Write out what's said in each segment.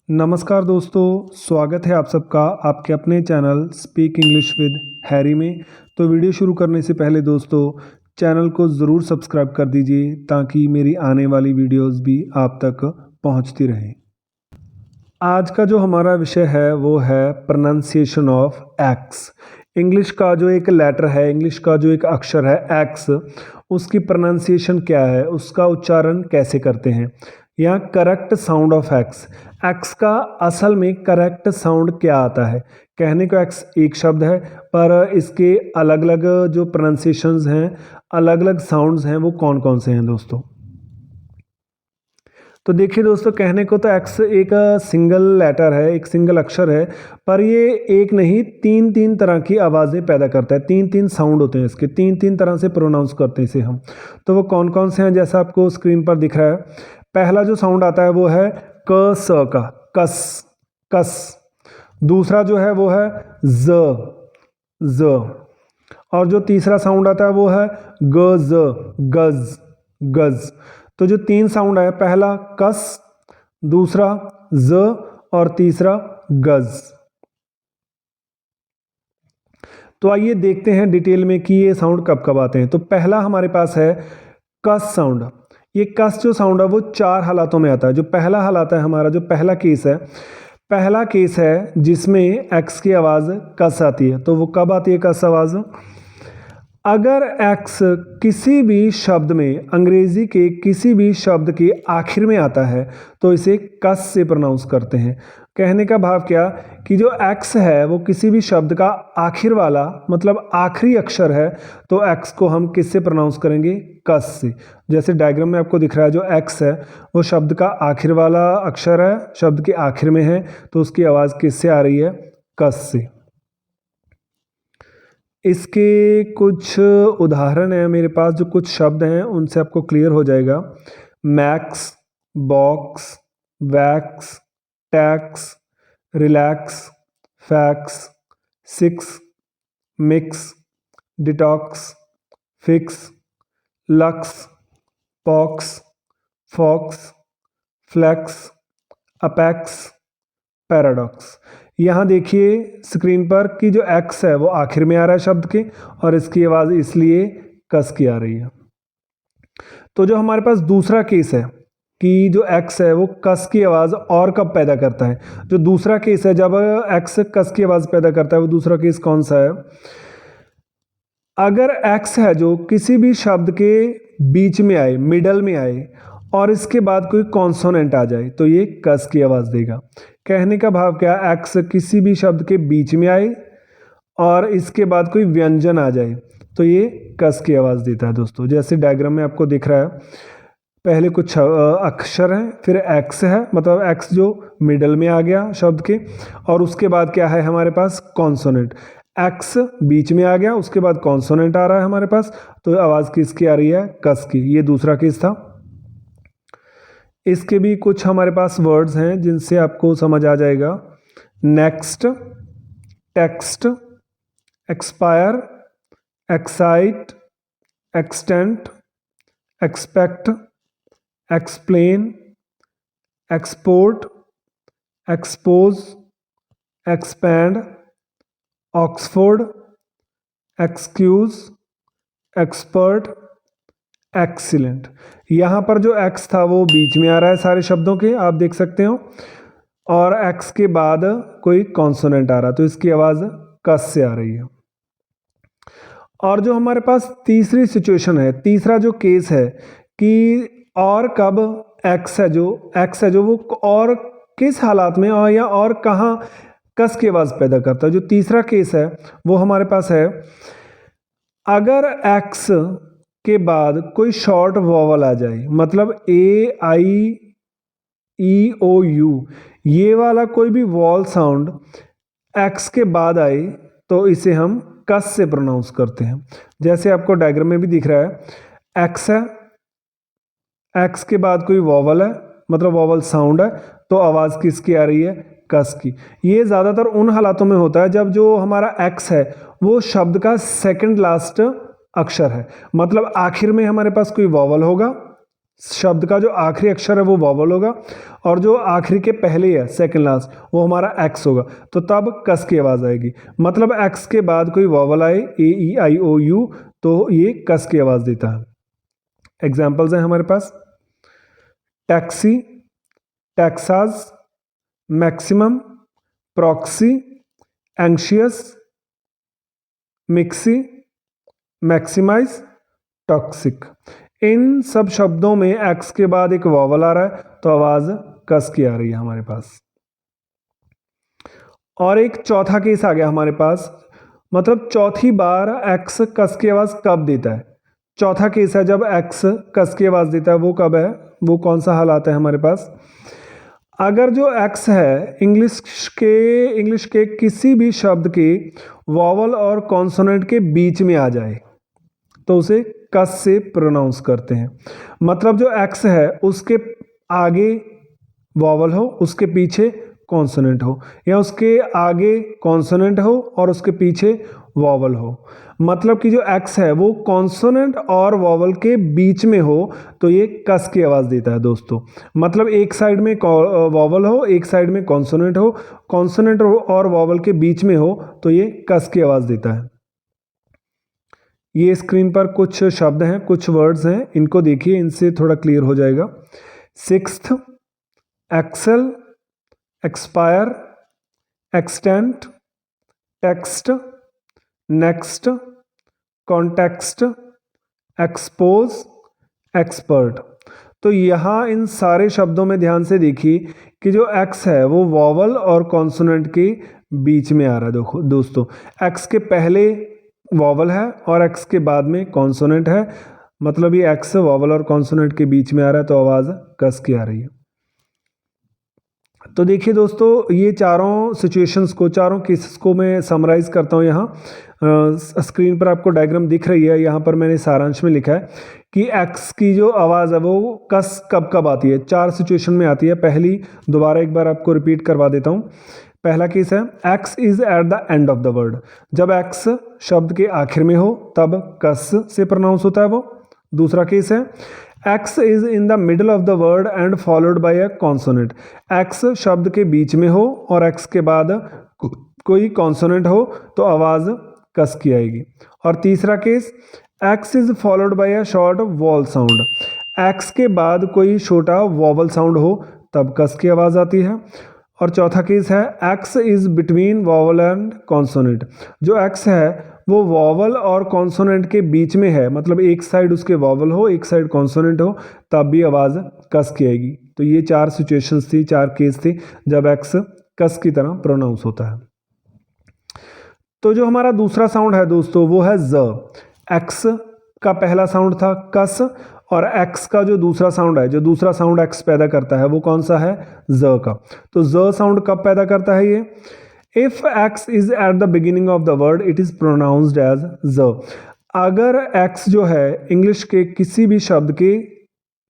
नमस्कार दोस्तों, स्वागत है आप सबका आपके अपने channel speak English with Harry में। तो वीडियो शुरू करने से पहले दोस्तों चैनल को ज़रूर सब्सक्राइब कर दीजिए ताकि मेरी आने वाली वीडियोस भी आप तक पहुंचती रहें। आज का जो हमारा विषय है वो है प्रोनाउंसिएशन ऑफ एक्स। इंग्लिश का जो एक लेटर है, इंग्लिश का जो एक अक्षर है एक्स, उसकी प्रोनाउंसिएशन क्या है, उसका उच्चारण कैसे करते हैं, या correct sound of x. X का असल में करेक्ट साउंड क्या आता है। कहने को एक्स एक शब्द है पर इसके अलग अलग जो प्रोनाउंसिएशंस हैं, अलग अलग साउंड्स हैं, वो कौन कौन से हैं दोस्तों। तो देखिए दोस्तों, कहने को तो एक्स एक सिंगल लेटर है, एक सिंगल अक्षर है, पर ये एक नहीं तीन तीन तरह की आवाज़ें पैदा करता है। तीन तीन साउंड होते हैं इसके, तीन तीन तरह से प्रोनाउंस करते हैं इसे हम। तो वो कौन कौन से हैं, जैसा आपको स्क्रीन पर दिख रहा है। पहला जो साउंड आता है वो है क स का, कस कस। दूसरा जो है वो है ज। और जो तीसरा साउंड आता है वो है ग ज, गज गज। तो जो तीन साउंड है, पहला कस, दूसरा ज और तीसरा गज। तो आइए देखते हैं डिटेल में कि ये साउंड कब कब आते हैं। तो पहला हमारे पास है कस साउंड। ये कस जो साउंड है वो चार हालातों में आता है। जो पहला हालात है हमारा, जो पहला केस है, पहला केस है जिसमें एक्स की आवाज़ कस आती है। तो वो कब आती है कस आवाज़? अगर एक्स किसी भी शब्द में, अंग्रेजी के किसी भी शब्द के आखिर में आता है तो इसे कस से प्रोनाउंस करते हैं। कहने का भाव क्या कि जो एक्स है वो किसी भी शब्द का आखिर वाला, मतलब आखिरी अक्षर है, तो एक्स को हम किससे प्रोनाउंस करेंगे? कस से। जैसे डायग्राम में आपको दिख रहा है, जो एक्स है वो शब्द का आखिर वाला अक्षर है, शब्द के आखिर में है, तो उसकी आवाज़ किससे आ रही है? कस से। इसके कुछ उदाहरण हैं मेरे पास, जो कुछ शब्द हैं उनसे आपको क्लियर हो जाएगा। Max, box, wax, tax, relax, fax, six, mix, detox, fix, lux, pox, fox, flax, apex, paradox. यहाँ देखिए स्क्रीन पर कि जो एक्स है वो आखिर में आ रहा है शब्द के, और इसकी आवाज़ इसलिए कस की आ रही है। तो जो हमारे पास दूसरा केस है कि जो एक्स है वो कस की आवाज़ और कब पैदा करता है। जो दूसरा केस है जब एक्स कस की आवाज़ पैदा करता है, वो दूसरा केस कौन सा है? अगर एक्स है जो किसी भी शब्द के बीच में आए, मिडल में आए, और इसके बाद कोई कॉन्सोनेंट आ जाए तो ये कस की आवाज़ देगा। कहने का भाव क्या, एक्स किसी भी शब्द के बीच में आए और इसके बाद कोई व्यंजन आ जाए तो ये कस की आवाज़ देता है दोस्तों। जैसे डायग्राम में आपको दिख रहा है, पहले कुछ अक्षर हैं, फिर एक्स है, मतलब एक्स जो मिडल में आ गया शब्द के, और उसके बाद क्या है हमारे पास? कॉन्सोनेंट। एक्स बीच में आ गया, उसके बाद कॉन्सोनेंट आ रहा है हमारे पास, तो आवाज़ किसकी आ रही है? कस की। ये दूसरा केस था। इसके भी कुछ हमारे पास वर्ड्स हैं जिनसे आपको समझ आ जाएगा। Next, text, expire, excite, extent, expect, explain, export, expose, expand, Oxford, excuse, expert, excellent. यहाँ पर जो एक्स था वो बीच में आ रहा है सारे शब्दों के, आप देख सकते हो, और एक्स के बाद कोई कॉन्सोनेंट आ रहा है तो इसकी आवाज़ कस से आ रही है। और जो हमारे पास तीसरी सिचुएशन है, तीसरा जो केस है कि और कब एक्स है जो वो और किस हालात में और कहाँ कस की आवाज़ पैदा करता है। जो तीसरा केस है वो हमारे पास है, अगर एक्स के बाद कोई शॉर्ट वॉवल आ जाए, मतलब ए आई ई ओ यू, ये वाला कोई भी वॉल साउंड एक्स के बाद आए तो इसे हम कस से प्रोनाउंस करते हैं। जैसे आपको डायग्राम में भी दिख रहा है, एक्स है, एक्स के बाद कोई वॉवल है, मतलब वॉवल साउंड है, तो आवाज़ किसकी आ रही है? कस की। ये ज़्यादातर उन हालातों में होता है जब जो हमारा एक्स है वो शब्द का सेकंड लास्ट अक्षर है, मतलब आखिर में हमारे पास कोई वॉवल होगा शब्द का जो आखिरी अक्षर है वो वॉवल होगा और जो आखिरी के पहले है सेकंड लास्ट वो हमारा एक्स होगा, तो तब कस की आवाज़ आएगी। मतलब एक्स के बाद कोई वॉवल आए ए ई आई ओ यू तो ये कस की आवाज़ देता है। एग्जाम्पल्स हैं हमारे पास taxi, Texas, maximum, proxy, anxious, mixie, maximise, toxic. इन सब शब्दों में एक्स के बाद एक वॉवल आ रहा है तो आवाज़ कस की आ रही है हमारे पास। और एक चौथा केस आ गया हमारे पास, मतलब चौथी बार एक्स कस की आवाज़ कब देता है। चौथा केस है जब एक्स कस की आवाज़ देता है, वो कब है, वो कौन सा हालात है हमारे पास। अगर जो एक्स है इंग्लिश के किसी भी शब्द के वॉवल और कॉन्सोनेंट के बीच में आ जाए तो उसे कस से प्रोनाउंस करते हैं। मतलब जो एक्स है उसके आगे वॉवल हो, उसके पीछे कॉन्सोनेंट हो, या उसके आगे कॉन्सोनेंट हो और उसके पीछे वॉवल हो। मतलब कि जो एक्स है वो कॉन्सोनेंट और वॉवल के बीच में हो तो ये कस की आवाज़ देता है दोस्तों। मतलब एक साइड में वॉवल हो, एक साइड में कॉन्सोनेंट हो, कॉन्सोनेंट और वॉवल के बीच में हो तो ये कस की आवाज़ देता है। ये स्क्रीन पर कुछ शब्द हैं, कुछ वर्ड्स हैं, इनको देखिए, इनसे थोड़ा क्लियर हो जाएगा। Sixth, excel, expire, extent, text, next, context, expose, expert. तो यहाँ इन सारे शब्दों में ध्यान से देखिए कि जो एक्स है वो वॉवल और कॉन्सोनेंट के बीच में आ रहा है। देखो दोस्तों, एक्स के पहले वॉवल है और एक्स के बाद में कॉन्सोनेंट है, मतलब ये एक्स वॉवल और कॉन्सोनेंट के बीच में आ रहा है तो आवाज़ कस की आ रही है। तो देखिए दोस्तों, ये चारों सिचुएशंस को, चारों केसेस को मैं समराइज़ करता हूँ। यहाँ स्क्रीन पर आपको डायग्राम दिख रही है, यहाँ पर मैंने सारांश में लिखा है कि एक्स की जो आवाज़ है वो कस कब कब आती है। चार सिचुएशन में आती है। पहली दोबारा एक बार आपको रिपीट करवा देता हूँ। पहला केस है x is at the end of the word. जब एक्स शब्द के आखिर में हो तब कस से प्रोनाउंस होता है वो। दूसरा केस है x is in the middle of the word and followed by a consonant. X शब्द के बीच में हो और एक्स के बाद कोई कॉन्सोनेंट हो तो आवाज़ कस की आएगी। और तीसरा case x is followed by a short wall sound. X के बाद कोई छोटा वॉवल साउंड हो तब कस की आवाज़ आती है। और चौथा केस है x is between vowel and consonant. जो एक्स है वो वॉवल और कॉन्सोनेंट के बीच में है, मतलब एक साइड उसके वॉवल हो, एक साइड कॉन्सोनेंट हो, तब भी आवाज़ कस की आएगी। तो ये चार सिचुएशंस थी, चार केस थे जब एक्स कस की तरह प्रोनाउंस होता है। तो जो हमारा दूसरा साउंड है दोस्तों वो है ज। एक्स का पहला साउंड था कस, और एक्स का जो दूसरा साउंड है, जो दूसरा साउंड एक्स पैदा करता है वो कौन सा है, ज का। तो ज साउंड कब पैदा करता है ये, if X is at the beginning of the word it is pronounced as ज। अगर एक्स जो है इंग्लिश के किसी भी शब्द के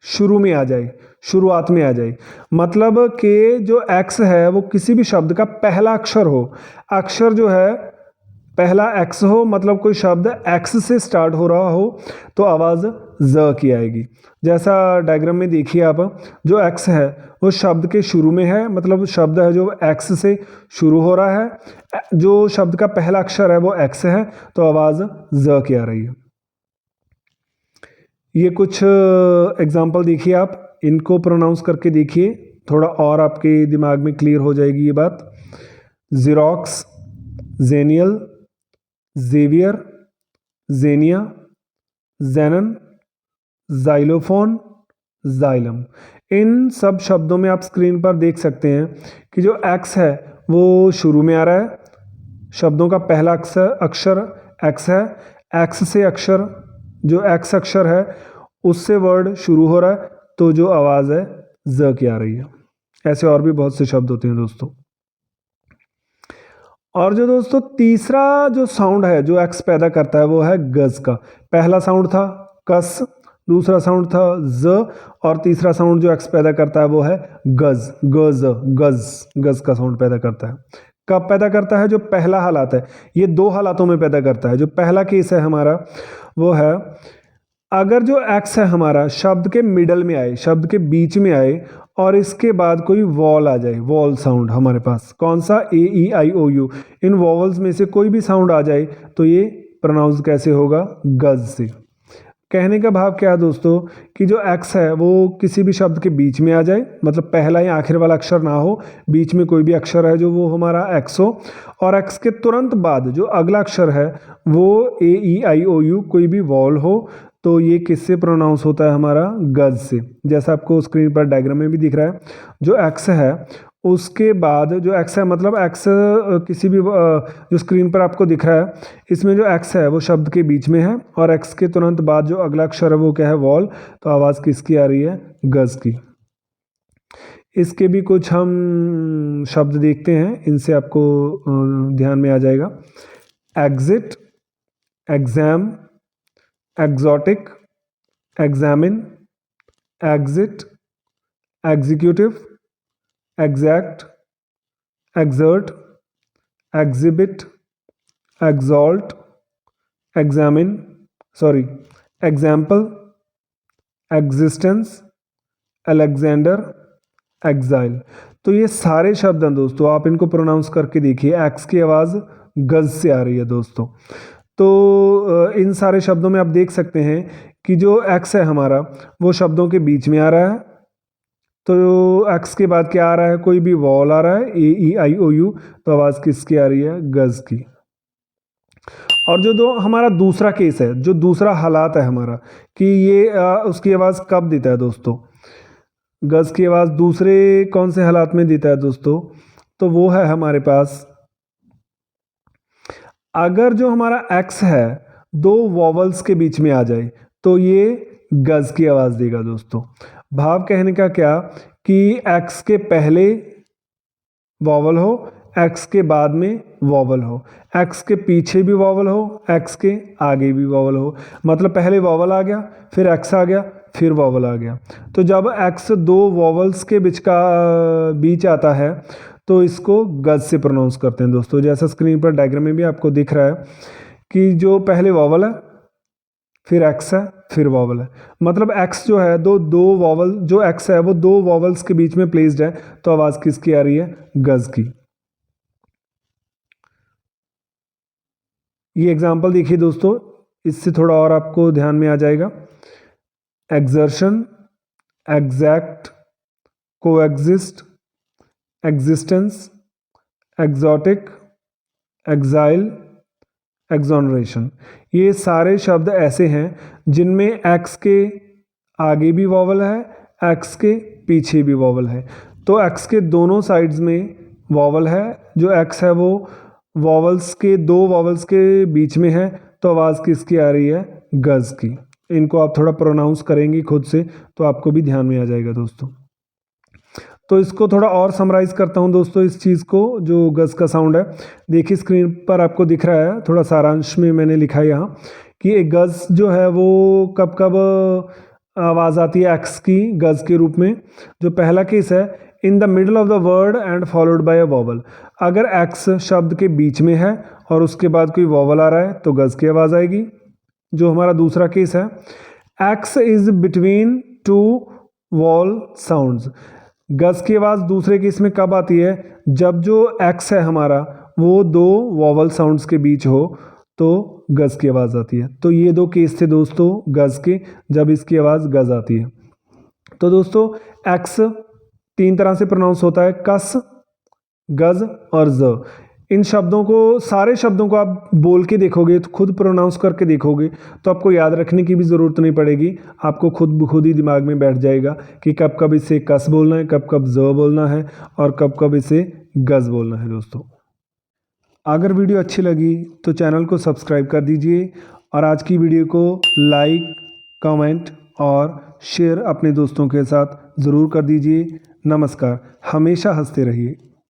शुरू में आ जाए, शुरुआत में आ जाए, मतलब कि जो एक्स है वो किसी भी शब्द का पहला अक्षर हो, अक्षर जो है पहला एक्स हो, मतलब कोई शब्द एक्स से स्टार्ट हो रहा हो तो आवाज़ ज की आएगी। जैसा डायग्राम में देखिए आप, जो एक्स है वो शब्द के शुरू में है, मतलब शब्द है जो एक्स से शुरू हो रहा है, जो शब्द का पहला अक्षर है वो एक्स है तो आवाज़ ज की आ रही है। ये कुछ एग्जाम्पल देखिए आप, इनको प्रोनाउंस करके देखिए, थोड़ा और आपके दिमाग में क्लियर हो जाएगी ये बात। Xerox, genial, Xavier, Xenia, xenon, xylophone, xylem. इन सब शब्दों में आप स्क्रीन पर देख सकते हैं कि जो एक्स है वो शुरू में आ रहा है, शब्दों का पहला अक्षर एक्स है, एक्स से अक्षर, जो एक्स अक्षर है उससे वर्ड शुरू हो रहा है तो जो आवाज़ है ज की आ रही है। ऐसे और भी बहुत से शब्द होते हैं दोस्तों। और जो दोस्तों तीसरा जो साउंड है जो एक्स पैदा करता है वो है गज का। पहला साउंड था कस, दूसरा साउंड था ज, और तीसरा साउंड जो एक्स पैदा करता है वो है गज, गज, गज, गज का साउंड पैदा करता है। कब पैदा करता है, जो पहला हालात है, ये दो हालातों में पैदा करता है। जो पहला केस है हमारा वो है अगर जो एक्स है हमारा शब्द के मिडल में आए, शब्द के बीच में आए और इसके बाद कोई वॉल आ जाए, वॉल साउंड हमारे पास कौन सा, ए ई आई ओ यू, इन वॉवल्स में से कोई भी साउंड आ जाए तो ये प्रोनाउंस कैसे होगा, गज से। कहने का भाव क्या है दोस्तों कि जो एक्स है वो किसी भी शब्द के बीच में आ जाए, मतलब पहला या आखिर वाला अक्षर ना हो, बीच में कोई भी अक्षर है जो वो हमारा एक्स हो, और एक्स के तुरंत बाद जो अगला अक्षर है वो ए ई आई ओ यू कोई भी वॉल हो, तो ये किससे प्रोनाउंस होता है हमारा, गज से। जैसा आपको स्क्रीन पर डायग्राम में भी दिख रहा है, जो एक्स है उसके बाद जो एक्स है, मतलब एक्स किसी भी जो स्क्रीन पर आपको दिख रहा है इसमें जो एक्स है वो शब्द के बीच में है, और एक्स के तुरंत बाद जो अगला अक्षर है वो क्या है, वॉल, तो आवाज़ किसकी आ रही है, गज की। इसके भी कुछ हम शब्द देखते हैं, इनसे आपको ध्यान में आ जाएगा। Exit, exam, exotic, examine, exit, executive, exact, exert, exhibit, exalt, examine, example, existence, Alexander, exile। तो ये सारे शब्द हैं दोस्तों, आप इनको प्रोनाउंस करके देखिए, एक्स की आवाज़ गज से आ रही है दोस्तों। तो इन सारे शब्दों में आप देख सकते हैं कि जो एक्स है हमारा वो शब्दों के बीच में आ रहा है, तो एक्स के बाद क्या आ रहा है, कोई भी वॉल आ रहा है, ए ई आई ओ यू, तो आवाज़ किसकी आ रही है, गज की। और जो दो हमारा दूसरा केस है, जो दूसरा हालात है हमारा कि ये उसकी आवाज़ कब देता है दोस्तों, गज की आवाज़ दूसरे कौन से हालात में देता है दोस्तों, तो वो है हमारे पास अगर जो हमारा एक्स है दो वॉवल्स के बीच में आ जाए तो ये गज की आवाज़ देगा दोस्तों। भाव कहने का क्या कि एक्स के पहले वॉवल हो, एक्स के बाद में वॉवल हो, एक्स के पीछे भी वॉवल हो, एक्स के आगे भी वॉवल हो, मतलब पहले वॉवल आ गया, फिर एक्स आ गया, फिर वॉवल आ गया। तो जब एक्स दो वॉवल्स के बीच आता है तो इसको गज से प्रोनाउंस करते हैं दोस्तों। जैसा स्क्रीन पर डायग्राम में भी आपको दिख रहा है कि जो पहले वॉवल है, फिर एक्स है, फिर वॉवल है, मतलब एक्स जो है दो वॉवल, जो एक्स है वो दो वॉवल्स के बीच में प्लेस्ड है, तो आवाज़ किसकी आ रही है, गज की। ये एग्जाम्पल देखिए दोस्तों, इससे थोड़ा और आपको ध्यान में आ जाएगा। Exertion, exact, coexist, existence, exotic, exile, exoneration. ये सारे शब्द ऐसे हैं जिनमें एक्स के आगे भी वॉवल है, एक्स के पीछे भी वॉवल है, तो एक्स के दोनों साइड्स में वॉवल है, जो एक्स है वो वॉवल्स के दो वॉवल्स के बीच में है, तो आवाज़ किसकी आ रही है, गज की। इनको आप थोड़ा प्रोनाउंस करेंगे खुद से तो आपको भी ध्यान में आ जाएगा दोस्तों। तो इसको थोड़ा और समराइज़ करता हूँ दोस्तों, इस चीज़ को जो गज का साउंड है। देखिए स्क्रीन पर आपको दिख रहा है, थोड़ा सारांश में मैंने लिखा है यहाँ कि एक गज जो है वो कब कब आवाज़ आती है एक्स की गज के रूप में। जो पहला केस है, in the middle of the word and followed by a vowel. अगर एक्स शब्द के बीच में है और उसके बाद कोई वॉवल आ रहा है तो गज की आवाज़ आएगी। जो हमारा दूसरा केस है, x is between two wall sounds. गज की आवाज़ दूसरे केस में कब आती है, जब जो एक्स है हमारा वो दो वॉवल साउंड्स के बीच हो तो गज की आवाज़ आती है। तो ये दो केस थे दोस्तों गज के, जब इसकी आवाज़ गज आती है। तो दोस्तों एक्स तीन तरह से प्रोनाउंस होता है, कस, गज और ज। इन शब्दों को, सारे शब्दों को आप बोल के देखोगे तो खुद प्रोनाउंस करके देखोगे तो आपको याद रखने की भी ज़रूरत नहीं पड़ेगी, आपको खुद ही दिमाग में बैठ जाएगा कि कब कब इसे कस बोलना है, कब कब ज बोलना है और कब कब इसे गज बोलना है दोस्तों। अगर वीडियो अच्छी लगी तो चैनल को सब्सक्राइब कर दीजिए और आज की वीडियो को लाइक, कमेंट और शेयर अपने दोस्तों के साथ ज़रूर कर दीजिए। नमस्कार, हमेशा हंसते रहिए।